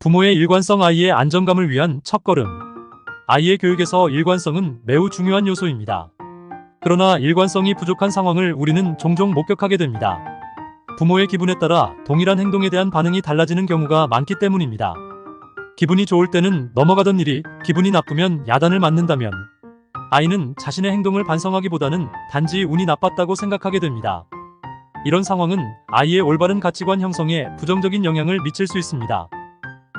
부모의 일관성 아이의 안정감을 위한 첫걸음. 아이의 교육에서 일관성은 매우 중요한 요소입니다. 그러나 일관성이 부족한 상황을 우리는 종종 목격하게 됩니다. 부모의 기분에 따라 동일한 행동에 대한 반응이 달라지는 경우가 많기 때문입니다. 기분이 좋을 때는 넘어가던 일이 기분이 나쁘면 야단을 맞는다면 아이는 자신의 행동을 반성하기보다는 단지 운이 나빴다고 생각하게 됩니다. 이런 상황은 아이의 올바른 가치관 형성에 부정적인 영향을 미칠 수 있습니다.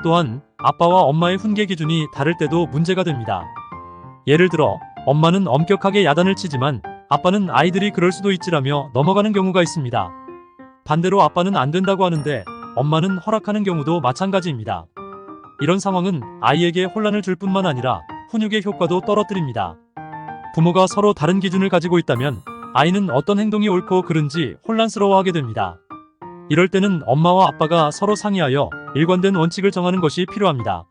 또한 아빠와 엄마의 훈계 기준이 다를 때도 문제가 됩니다. 예를 들어 엄마는 엄격하게 야단을 치지만 아빠는 아이들이 그럴 수도 있지라며 넘어가는 경우가 있습니다. 반대로 아빠는 안 된다고 하는데 엄마는 허락하는 경우도 마찬가지입니다. 이런 상황은 아이에게 혼란을 줄 뿐만 아니라 훈육의 효과도 떨어뜨립니다. 부모가 서로 다른 기준을 가지고 있다면 아이는 어떤 행동이 옳고 그른지 혼란스러워하게 됩니다. 이럴 때는 엄마와 아빠가 서로 상의하여 일관된 원칙을 정하는 것이 필요합니다.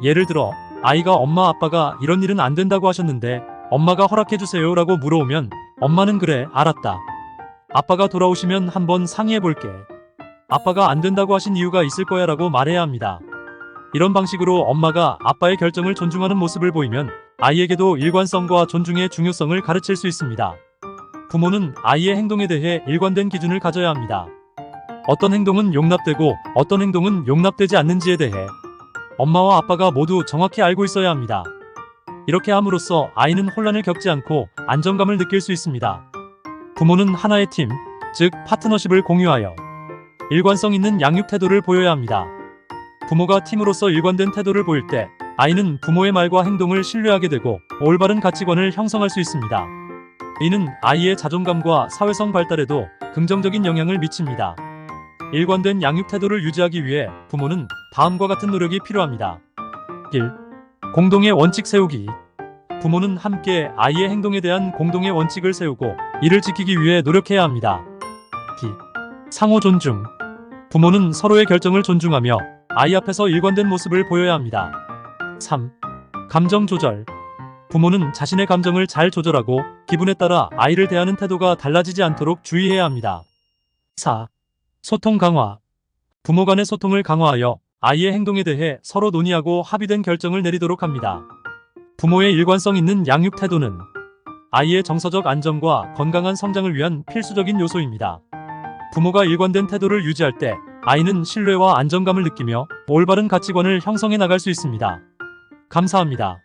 예를 들어 아이가 엄마 아빠가 이런 일은 안 된다고 하셨는데 엄마가 허락해주세요 라고 물어오면 엄마는 그래 알았다. 아빠가 돌아오시면 한번 상의해볼게. 아빠가 안 된다고 하신 이유가 있을 거야 라고 말해야 합니다. 이런 방식으로 엄마가 아빠의 결정을 존중하는 모습을 보이면 아이에게도 일관성과 존중의 중요성을 가르칠 수 있습니다. 부모는 아이의 행동에 대해 일관된 기준을 가져야 합니다. 어떤 행동은 용납되고 어떤 행동은 용납되지 않는지에 대해 엄마와 아빠가 모두 정확히 알고 있어야 합니다. 이렇게 함으로써 아이는 혼란을 겪지 않고 안정감을 느낄 수 있습니다. 부모는 하나의 팀, 즉 파트너십을 공유하여 일관성 있는 양육 태도를 보여야 합니다. 부모가 팀으로서 일관된 태도를 보일 때 아이는 부모의 말과 행동을 신뢰하게 되고 올바른 가치관을 형성할 수 있습니다. 이는 아이의 자존감과 사회성 발달에도 긍정적인 영향을 미칩니다. 일관된 양육 태도를 유지하기 위해 부모는 다음과 같은 노력이 필요합니다. 1. 공동의 원칙 세우기. 부모는 함께 아이의 행동에 대한 공동의 원칙을 세우고 이를 지키기 위해 노력해야 합니다. 2. 상호 존중. 부모는 서로의 결정을 존중하며 아이 앞에서 일관된 모습을 보여야 합니다. 3. 감정 조절. 부모는 자신의 감정을 잘 조절하고 기분에 따라 아이를 대하는 태도가 달라지지 않도록 주의해야 합니다. 4. 소통 강화. 부모 간의 소통을 강화하여 아이의 행동에 대해 서로 논의하고 합의된 결정을 내리도록 합니다. 부모의 일관성 있는 양육 태도는 아이의 정서적 안정과 건강한 성장을 위한 필수적인 요소입니다. 부모가 일관된 태도를 유지할 때 아이는 신뢰와 안정감을 느끼며 올바른 가치관을 형성해 나갈 수 있습니다. 감사합니다.